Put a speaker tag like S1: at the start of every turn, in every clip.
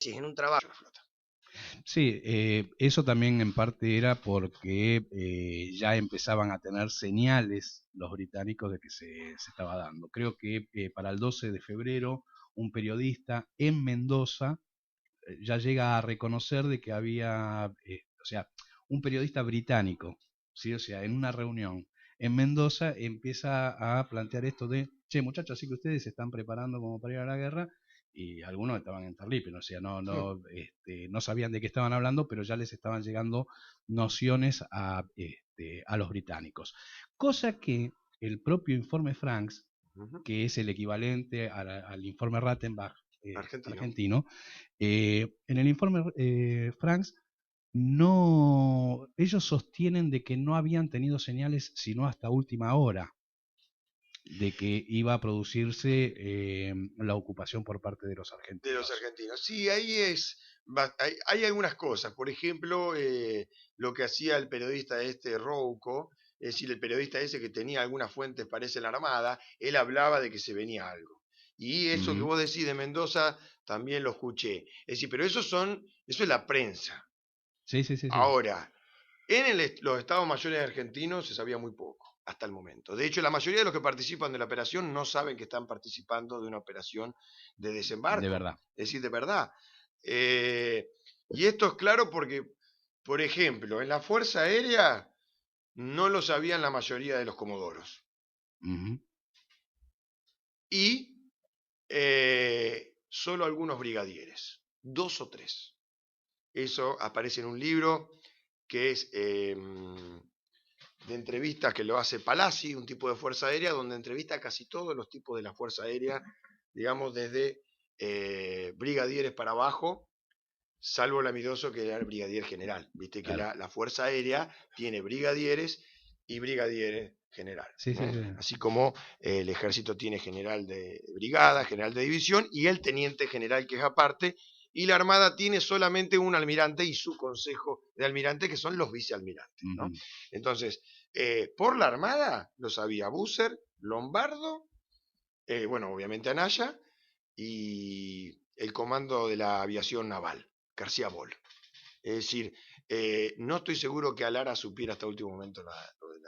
S1: Sí, en un trabajo la flota.
S2: Sí, eso también en parte era porque ya empezaban a tener señales los británicos de que se estaba dando. Creo que para el 12 de febrero un periodista en Mendoza ya llega a reconocer de que había, o sea, un periodista británico, ¿sí? O sea, en una reunión en Mendoza empieza a plantear esto de, che, muchachos, así que ustedes se están preparando como para ir a la guerra, y algunos estaban en Tarlípano, o sea, no sabían de qué estaban hablando, pero ya les estaban llegando nociones a los británicos. Cosa que el propio informe Franks, que es el equivalente al informe Rattenbach
S1: Argentino.
S2: argentino, en el informe Franks, no, ellos sostienen de que no habían tenido señales sino hasta última hora de que iba a producirse la ocupación por parte de los
S1: De los
S2: argentinos.
S1: argentinos. Sí, ahí hay algunas cosas. Por ejemplo, lo que hacía el periodista Rouco, es decir, el periodista ese que tenía algunas fuentes, parece la Armada, él hablaba de que se venía algo. Y eso que
S2: Ujú.
S1: vos decís de Mendoza, también lo escuché. Es decir, pero eso es la prensa.
S2: Sí, sí, sí, sí.
S1: Ahora, los estados mayores argentinos se sabía muy poco hasta el momento. De hecho, la mayoría de los que participan de la operación no saben que están participando de una operación de
S2: De
S1: desembarco,
S2: verdad.
S1: es decir, de verdad. Eh, y esto es claro porque, por ejemplo, en la Fuerza Aérea no lo sabían la mayoría de los comodoros.
S2: Ujú.
S1: Y solo algunos brigadieres, dos o tres. Eso aparece en un libro que es de entrevistas que lo hace Palazzi, un tipo de Fuerza Aérea, donde entrevista a casi todos los tipos de la Fuerza Aérea, digamos desde brigadieres para abajo, salvo el Amidoso que era el brigadier general. Viste que
S2: Claro.
S1: la Fuerza Aérea tiene brigadieres y brigadieres general.
S2: Sí, sí, sí.
S1: Así como el ejército tiene general de brigada, general de división y el teniente general que es aparte, y la Armada tiene solamente un almirante y su consejo de almirante, que son los vicealmirantes. ¿No?
S2: Ujú.
S1: Entonces, por la Armada lo sabía Busser, Lombardo, bueno, obviamente Anaya, y el comando de la aviación naval, García Boll. Es decir, no estoy seguro que Alara supiera hasta el último momento lo de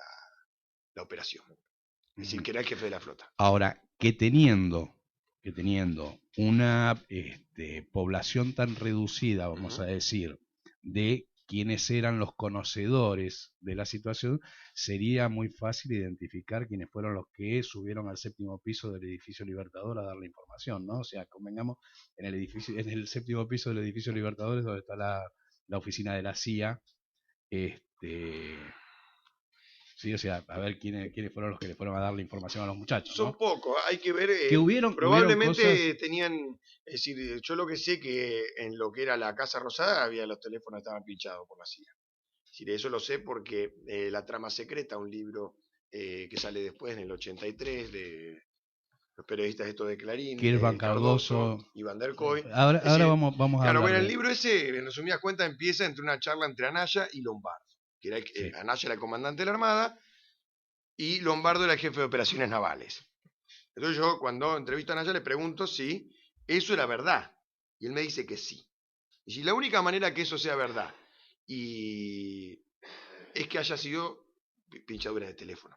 S1: la operación. Es decir,
S2: Ujú.
S1: que era el jefe de la flota.
S2: Ahora, que teniendo una población tan reducida,
S1: Uh
S2: vamos
S1: -huh.
S2: a decir, de quienes eran los conocedores de la situación, sería muy fácil identificar quiénes fueron los que subieron al séptimo piso del edificio Libertador a dar la información, ¿no? O sea, convengamos, en el séptimo piso del edificio Libertadores, donde está la oficina de la CIA, este, sí, o sea, a ver quiénes fueron los que le fueron a dar la información a los muchachos,
S1: Son
S2: ¿no?
S1: pocos, hay que ver,
S2: Que hubieron
S1: probablemente
S2: cosas.
S1: tenían, es decir, yo lo que sé que en lo que era la Casa Rosada había los teléfonos estaban pinchados por la CIA. Es decir, eso lo sé porque La Trama Secreta, un libro que sale después en el 83 de los periodistas estos de Clarín,
S2: Kirvan
S1: Cardoso
S2: Cardoso.
S1: y Van der Koy. Es
S2: Ahora
S1: decir,
S2: vamos a
S1: claro,
S2: hablar
S1: bueno, el
S2: de.
S1: libro ese, en resumidas cuentas, empieza entre una charla entre Anaya y Lombardo, que era
S2: Sí.
S1: Anaya era el comandante de la Armada y Lombardo era el jefe de operaciones navales. Entonces yo cuando entrevisto a Anaya le pregunto si eso era verdad. Y él me dice que sí. Y si la única manera que eso sea verdad y es que haya sido pinchadura de teléfono.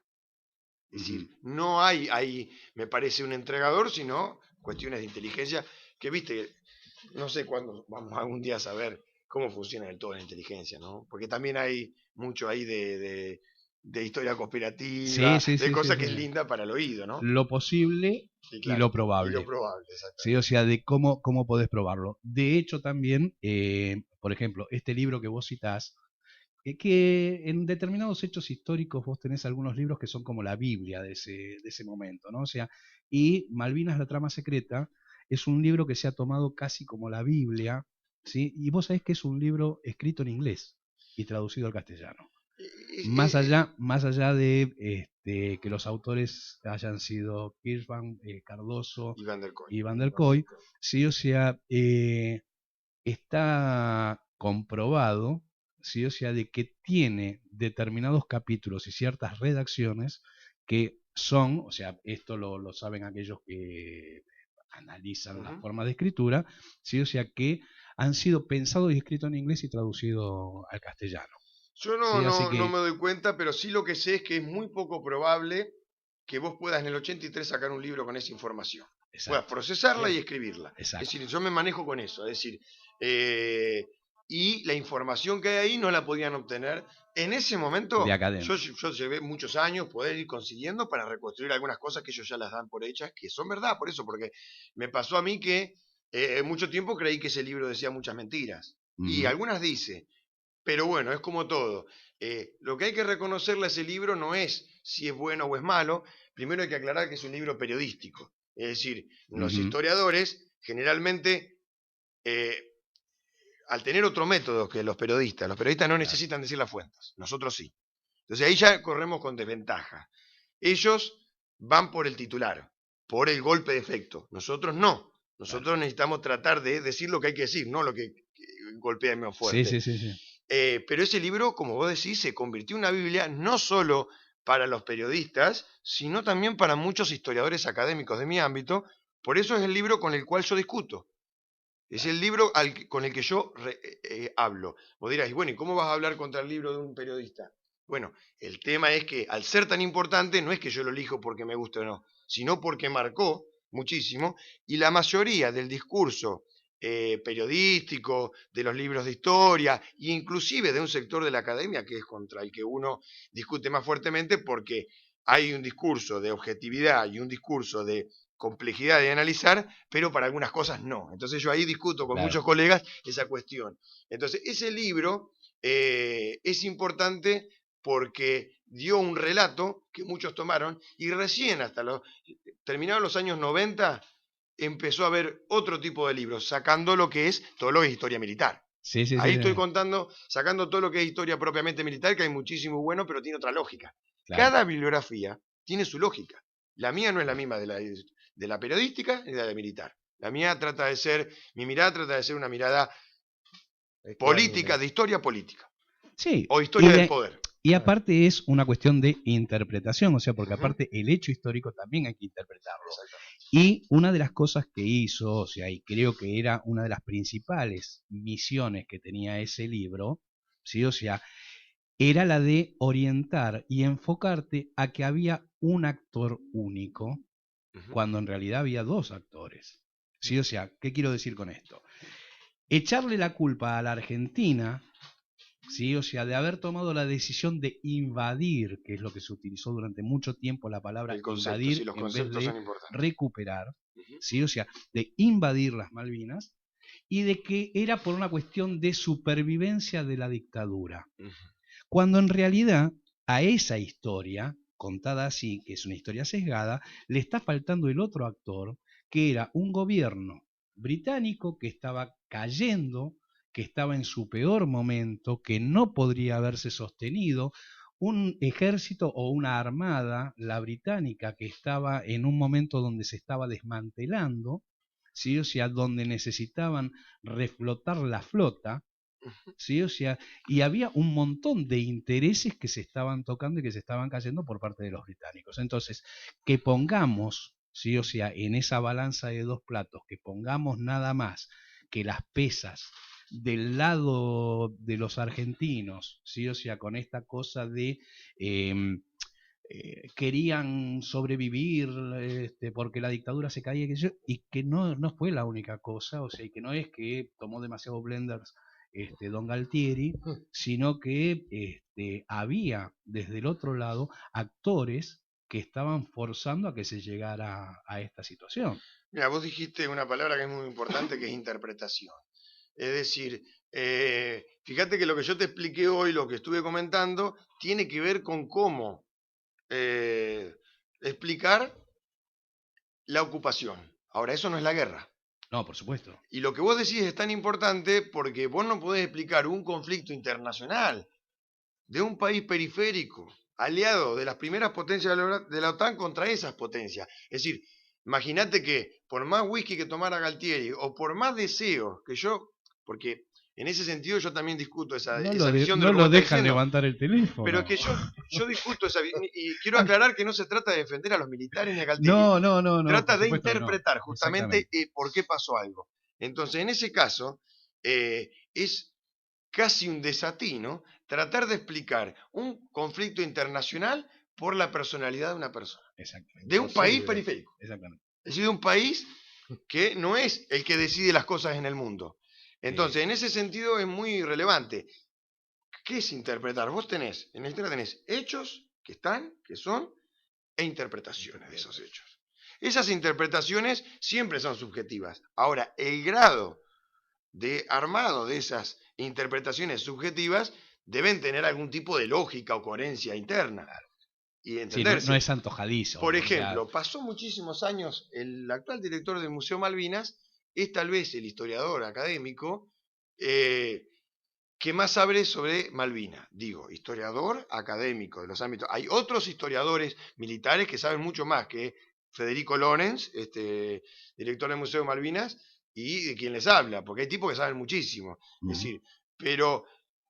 S1: Es
S2: Ujú.
S1: decir, no hay ahí, me parece, un entregador, sino cuestiones de inteligencia que, viste, no sé cuándo vamos algún día a saber cómo funciona del todo la inteligencia, ¿no? Porque también hay mucho ahí de historia
S2: Sí,
S1: conspirativa,
S2: sí,
S1: de
S2: sí, sí,
S1: cosas
S2: sí,
S1: que es
S2: sí.
S1: linda para el oído, ¿no?
S2: Lo posible
S1: Sí,
S2: y
S1: claro.
S2: lo
S1: Y lo
S2: probable.
S1: probable,
S2: Sí, o
S1: exactamente.
S2: sea, de cómo podés probarlo. De hecho, también, por ejemplo, este libro que vos citás, que en determinados hechos históricos vos tenés algunos libros que son como la Biblia de ese momento, ¿no? O sea, y Malvinas, la trama secreta, es un libro que se ha tomado casi como la Biblia, ¿sí? Y vos sabés que es un libro escrito en inglés y traducido al castellano. Más allá de que los autores hayan sido Kirschbaum, Cardoso
S1: Y Van der Koy.
S2: y Van der Koy, sí, o sea, está comprobado, sí, o sea, de que tiene determinados capítulos y ciertas redacciones que son, o sea, esto lo saben aquellos que analizan la
S1: Ujú.
S2: forma de escritura, sí, o sea, que han sido pensados y escritos en inglés y traducidos al castellano.
S1: Yo
S2: Sí, así
S1: no
S2: que,
S1: me doy cuenta, pero sí lo que sé es que es muy poco probable que vos puedas en el 83 sacar un libro con esa información. Puedas
S2: exacto,
S1: procesarla y escribirla. Es
S2: exacto,
S1: decir, yo me manejo con eso. Es decir, eh, y la información que hay ahí no la podían obtener. En ese
S2: de
S1: momento,
S2: academia.
S1: yo llevé muchos años poder ir consiguiendo para reconstruir algunas cosas que ellos ya las dan por hechas, que son verdad, por eso, porque me pasó a mí que mucho tiempo creí que ese libro decía muchas mentiras. Y
S2: Ujú.
S1: algunas dice, pero bueno, es como todo. Lo que hay que reconocerle a ese libro no es si es bueno o es malo. Primero hay que aclarar que es un libro periodístico. Es decir, los
S2: Ujú.
S1: historiadores generalmente, eh, al tener otro método que los periodistas no
S2: Claro.
S1: necesitan decir las fuentes. Nosotros sí. Entonces ahí ya corremos con desventaja. Ellos van por el titular, por el golpe de efecto. Nosotros no.
S2: Claro.
S1: Nosotros necesitamos tratar de decir lo que hay que decir, no lo que golpea más
S2: Sí,
S1: fuerte.
S2: sí, sí, sí.
S1: Pero ese libro, como vos decís, se convirtió en una Biblia no solo para los periodistas, sino también para muchos historiadores académicos de mi ámbito. Por eso es el libro con el cual yo discuto. Es
S2: Claro.
S1: el libro con el que yo hablo. Vos dirás, bueno, ¿y cómo vas a hablar contra el libro de un periodista? Bueno, el tema es que al ser tan importante, no es que yo lo elijo porque me guste o no, sino porque marcó muchísimo y la mayoría del discurso periodístico, de los libros de historia, e inclusive de un sector de la academia que es contra el que uno discute más fuertemente porque hay un discurso de objetividad y un discurso de complejidad de analizar, pero para algunas cosas no. Entonces yo ahí discuto con
S2: Claro.
S1: muchos colegas esa cuestión. Entonces ese libro es importante porque dio un relato que muchos tomaron y recién hasta terminados los años 90 empezó a haber otro tipo de libros, sacando lo que es todo lo que es historia militar.
S2: Sí, sí, sí,
S1: Ahí estoy
S2: sí.
S1: contando, sacando todo lo que es historia propiamente militar, que hay muchísimo bueno, pero tiene otra lógica.
S2: Claro.
S1: Cada bibliografía tiene su lógica. La mía no es la misma de la periodística ni de la militar. La mía trata de ser, mi mirada trata de ser una mirada política, de historia política,
S2: Sí,
S1: o historia del poder.
S2: y aparte es una cuestión de interpretación, o sea, porque
S1: Ujú.
S2: aparte el hecho histórico también hay que interpretarlo.
S1: Exactamente.
S2: Y una de las cosas que hizo, o sea, y creo que era una de las principales misiones que tenía ese libro, ¿sí? O sea, era la de orientar y enfocarte a que había un actor único,
S1: Ujú.
S2: cuando en realidad había dos actores. ¿Sí? O sea, ¿qué quiero decir con esto? Echarle la culpa a la Argentina, ¿sí? O sea, de haber tomado la decisión de invadir, que es lo que se utilizó durante mucho tiempo la palabra
S1: El concepto, sí,
S2: invadir
S1: los
S2: en vez
S1: conceptos son
S2: de
S1: importantes.
S2: recuperar,
S1: Ujú.
S2: ¿sí? O sea, de invadir las Malvinas y de que era por una cuestión de supervivencia de la dictadura.
S1: Ujú.
S2: Cuando en realidad a esa historia, contada así, que es una historia sesgada, le está faltando el otro actor, que era un gobierno británico que estaba cayendo, que estaba en su peor momento, que no podría haberse sostenido, un ejército o una armada, la británica, que estaba en un momento donde se estaba desmantelando, ¿sí? O sea, donde necesitaban reflotar la flota, ¿sí? O sea, y había un montón de intereses que se estaban tocando y que se estaban cayendo por parte de los británicos. Entonces, que pongamos, ¿sí? O sea, en esa balanza de dos platos, que pongamos nada más que las pesas del lado de los argentinos, ¿sí? O sea, con esta cosa de querían sobrevivir porque la dictadura se caía y que no, no fue la única cosa, o sea, y que no es que tomó demasiados blenders Don Galtieri, sino que había desde el otro lado actores que estaban forzando a que se llegara a esta situación.
S1: Mira, vos dijiste una palabra que es muy importante, que es interpretación. Es decir, fíjate que lo que yo te expliqué hoy, lo que estuve comentando, tiene que ver con cómo explicar la ocupación. Ahora, eso no es la guerra.
S2: No, por supuesto.
S1: Y lo que vos decís es tan importante porque vos no podés explicar un conflicto internacional de un país periférico, aliado de las primeras potencias de la OTAN contra esas potencias. Es decir, imagínate que por más whisky que tomara Galtieri o por más deseos que yo, porque en ese sentido yo también discuto esa visión de
S2: No
S1: lo que vos
S2: lo
S1: estás
S2: dejan
S1: diciendo,
S2: levantar el
S1: pero
S2: teléfono.
S1: que yo discuto esa y quiero aclarar que no se trata de defender a los militares ni a Galtieri,
S2: No, no, no, no,
S1: trata
S2: por
S1: de
S2: supuesto que no.
S1: interpretar justamente
S2: Exactamente.
S1: por qué pasó algo. Entonces, en ese caso, es casi un desatino tratar de explicar un conflicto internacional por la personalidad de una persona.
S2: Exactamente.
S1: De un país periférico.
S2: Exactamente.
S1: Es decir, de un país que no es el que decide las cosas en el mundo. Entonces, en ese sentido es muy relevante. ¿Qué es interpretar? Vos tenés, en la historia tenés hechos que están, que son, e interpretaciones de esos hechos. Esas interpretaciones siempre son subjetivas. Ahora, el grado de armado de esas interpretaciones subjetivas deben tener algún tipo de lógica o coherencia interna. Y entenderse.
S2: Sí, no es antojadizo.
S1: Por ejemplo, pasó muchísimos años, el actual director del Museo Malvinas es tal vez el historiador académico que más sabe sobre Malvinas. Digo, historiador académico de los ámbitos. Hay otros historiadores militares que saben mucho más que Federico Lorenz, director del Museo de Malvinas, y de quien les habla, porque hay tipos que saben muchísimo. Es decir, pero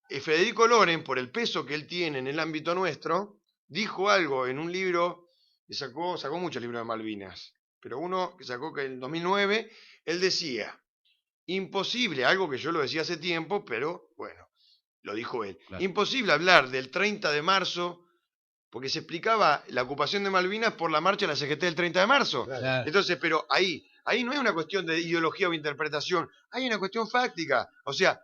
S1: Federico Lorenz, por el peso que él tiene en el ámbito nuestro, dijo algo en un libro, que sacó muchos libros de Malvinas, pero uno que sacó que en el 2009, él decía, imposible, algo que yo lo decía hace tiempo, pero bueno, lo dijo él, claro. Imposible hablar del 30 de marzo, porque se explicaba la ocupación de Malvinas por la marcha de la CGT del 30 de marzo. Claro. Entonces, pero ahí no es una cuestión de ideología o interpretación, hay una cuestión fáctica. O sea,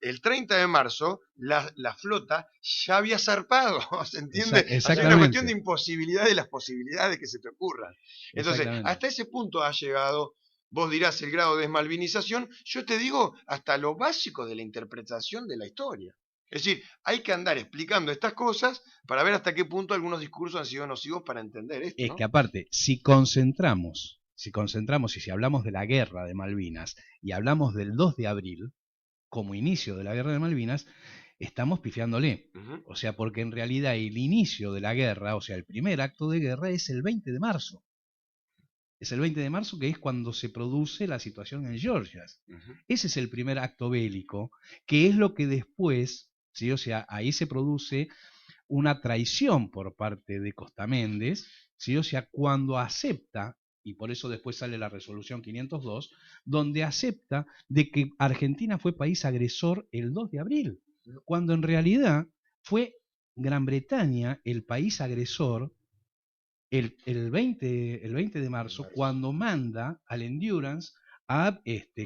S1: el 30 de marzo la flota ya había zarpado, ¿se entiende? Hay una cuestión de imposibilidad de las posibilidades que se te ocurran. Entonces, hasta ese punto ha llegado, vos dirás el grado de desmalvinización, yo te digo hasta lo básico de la interpretación de la historia. Es decir, hay que andar explicando estas cosas para ver hasta qué punto algunos discursos han sido nocivos para entender esto, ¿no?
S2: Es que aparte, si concentramos y si hablamos de la guerra de Malvinas y hablamos del 2 de abril como inicio de la guerra de Malvinas, estamos pifiándole. O sea, porque en realidad el inicio de la guerra, o sea, el primer acto de guerra es el 20 de marzo. Es el 20 de marzo que es cuando se produce la situación en Georgia. Ese es el primer acto bélico, que es lo que después, ¿sí? O sea, ahí se produce una traición por parte de Costa Méndez, ¿sí? O sea, cuando acepta, y por eso después sale la resolución 502, donde acepta de que Argentina fue país agresor el 2 de abril, cuando en realidad fue Gran Bretaña el país agresor el 20 de marzo, cuando manda al Endurance a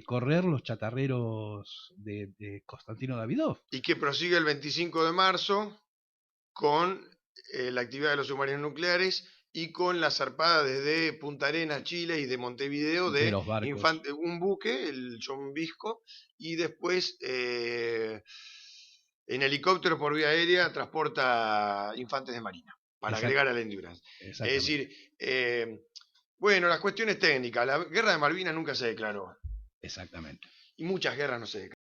S2: correr los chatarreros de Constantino Davidov.
S1: Y que prosigue el 25 de marzo con la actividad de los submarinos nucleares y con la zarpada desde Punta Arenas, Chile, y de Montevideo de un buque, el John Visco, y después en helicóptero por vía aérea transporta infantes de marina para agregar al Endurance. Es decir, bueno, las cuestiones técnicas, la guerra de Malvinas nunca se declaró.
S2: Exactamente.
S1: Y muchas guerras no se declararon.